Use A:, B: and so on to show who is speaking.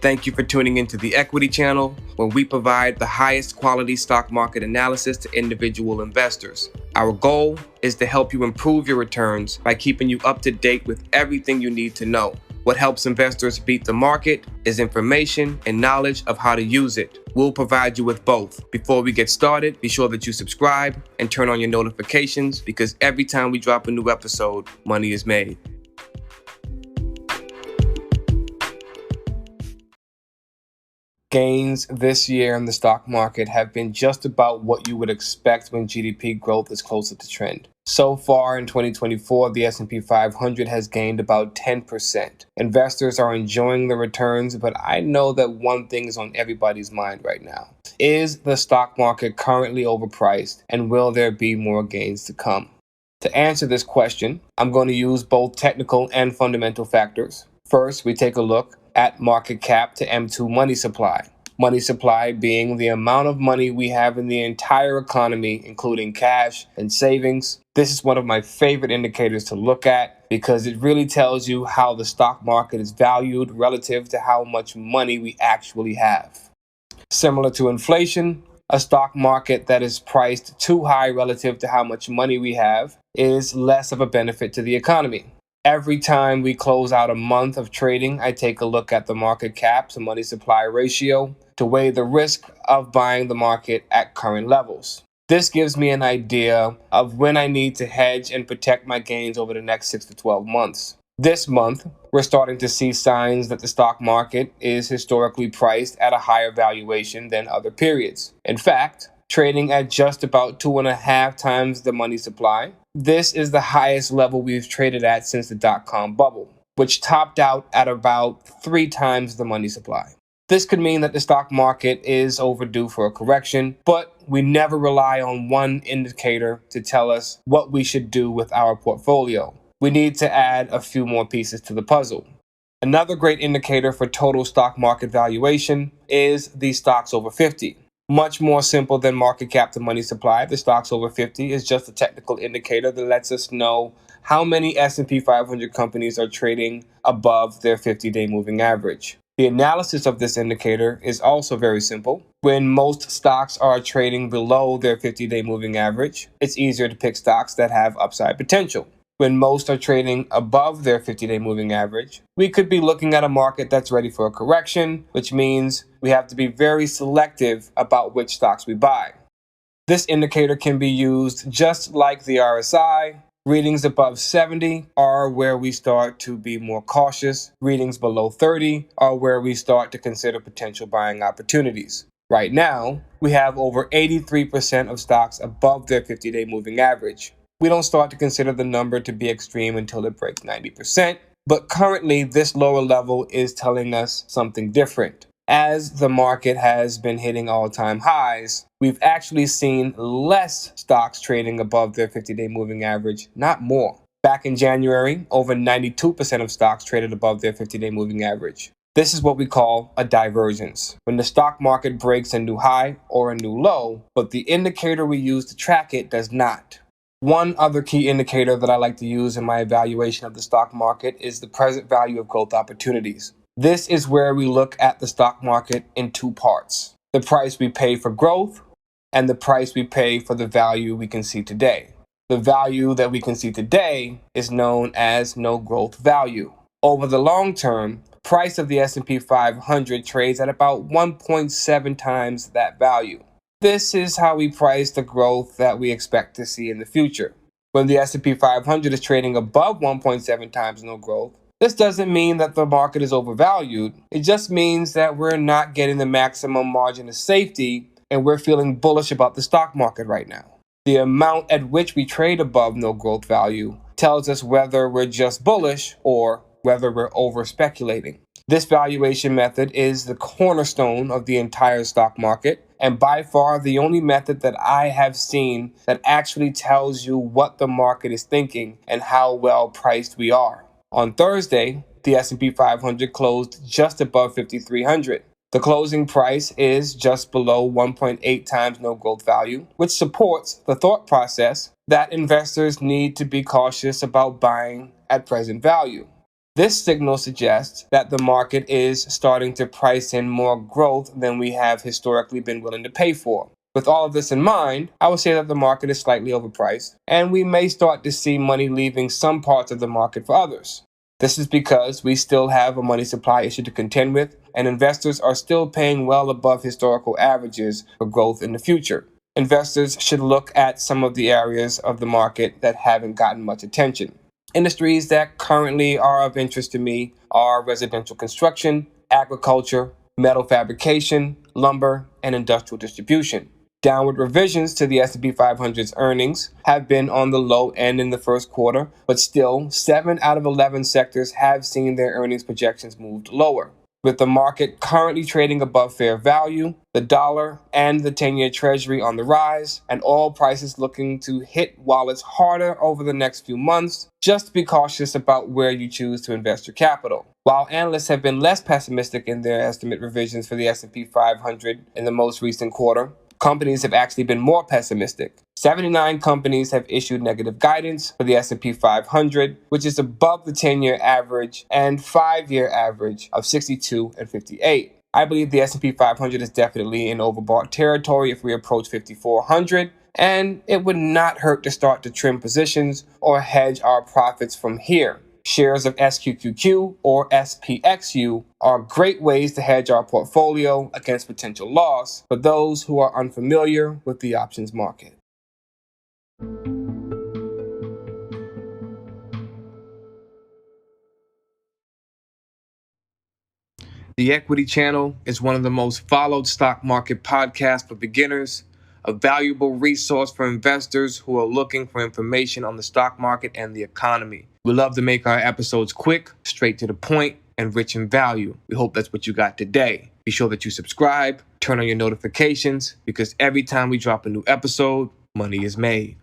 A: Thank you for tuning into the Equity Channel, where we provide the highest quality stock market analysis to individual investors. Our goal is to help you improve your returns by keeping you up to date with everything you need to know. What helps investors beat the market is information and knowledge of how to use it. We'll provide you with both. Before we get started, be sure that you subscribe and turn on your notifications, because every time we drop a new episode, money is made. Gains this year in the stock market have been just about what you would expect when GDP growth is closer to trend. So far in 2024, the S&P 500 has gained about 10%. Investors are enjoying the returns, but I know that one thing is on everybody's mind right now. Is the stock market currently overpriced, and will there be more gains to come? To answer this question, I'm going to use both technical and fundamental factors. First, we take a look at market cap to M2 money supply. Money supply being the amount of money we have in the entire economy, including cash and savings. This is one of my favorite indicators to look at because it really tells you how the stock market is valued relative to how much money we actually have. Similar to inflation, a stock market that is priced too high relative to how much money we have is less of a benefit to the economy. Every time we close out a month of trading, I take a look at the market cap to money supply ratio to weigh the risk of buying the market at current levels. This gives me an idea of when I need to hedge and protect my gains over the next 6 to 12 months. This month, we're starting to see signs that the stock market is historically priced at a higher valuation than other periods. In fact, trading at just about 2.5 times the money supply. This is the highest level we've traded at since the dot-com bubble, which topped out at about 3 times the money supply. This could mean that the stock market is overdue for a correction, but we never rely on one indicator to tell us what we should do with our portfolio. We need to add a few more pieces to the puzzle. Another great indicator for total stock market valuation is the stocks over 50. Much more simple than market cap to money supply. The stocks over 50 is just a technical indicator that lets us know how many S&P 500 companies are trading above their 50-day moving average. The analysis of this indicator is also very simple. When most stocks are trading below their 50-day moving average, it's easier to pick stocks that have upside potential. When most are trading above their 50-day moving average, we could be looking at a market that's ready for a correction, which means we have to be very selective about which stocks we buy. This indicator can be used just like the RSI. Readings above 70 are where we start to be more cautious. Readings below 30 are where we start to consider potential buying opportunities. Right now, we have over 83% of stocks above their 50-day moving average. We don't start to consider the number to be extreme until it breaks 90%, but currently this lower level is telling us something different. As the market has been hitting all-time highs, we've actually seen less stocks trading above their 50-day moving average, not more. Back in January, over 92% of stocks traded above their 50-day moving average. This is what we call a divergence, when the stock market breaks a new high or a new low, but the indicator we use to track it does not. One other key indicator that I like to use in my evaluation of the stock market is the present value of growth opportunities. This is where we look at the stock market in two parts: the price we pay for growth and the price we pay for the value we can see today. The value that we can see today is known as no growth value. Over the long term, price of the S&P 500 trades at about 1.7 times that value. This is how we price the growth that we expect to see in the future. When the S&P 500 is trading above 1.7 times no growth, this doesn't mean that the market is overvalued. It just means that we're not getting the maximum margin of safety and we're feeling bullish about the stock market right now. The amount at which we trade above no growth value tells us whether we're just bullish or whether we're over speculating. This valuation method is the cornerstone of the entire stock market, and by far the only method that I have seen that actually tells you what the market is thinking and how well priced we are. On Thursday, the S&P 500 closed just above 5,300. The closing price is just below 1.8 times no growth value, which supports the thought process that investors need to be cautious about buying at present value. This signal suggests that the market is starting to price in more growth than we have historically been willing to pay for. With all of this in mind, I would say that the market is slightly overpriced, and we may start to see money leaving some parts of the market for others. This is because we still have a money supply issue to contend with, and investors are still paying well above historical averages for growth in the future. Investors should look at some of the areas of the market that haven't gotten much attention. Industries that currently are of interest to me are residential construction, agriculture, metal fabrication, lumber, and industrial distribution. Downward revisions to the S&P 500's earnings have been on the low end in the first quarter, but still, 7 out of 11 sectors have seen their earnings projections moved lower. With the market currently trading above fair value, the dollar and the 10-year Treasury on the rise, and oil prices looking to hit wallets harder over the next few months, just be cautious about where you choose to invest your capital. While analysts have been less pessimistic in their estimate revisions for the S&P 500 in the most recent quarter, companies have actually been more pessimistic. 79 companies have issued negative guidance for the S&P 500, which is above the 10-year average and 5-year average of 62 and 58. I believe the S&P 500 is definitely in overbought territory if we approach 5,400, and it would not hurt to start to trim positions or hedge our profits from here. Shares of SQQQ or SPXU are great ways to hedge our portfolio against potential loss for those who are unfamiliar with the options market. The Equity Channel is one of the most followed stock market podcasts for beginners, a valuable resource for investors who are looking for information on the stock market and the economy. We love to make our episodes quick, straight to the point, and rich in value. We hope that's what you got today. Be sure that you subscribe, turn on your notifications, because every time we drop a new episode, money is made.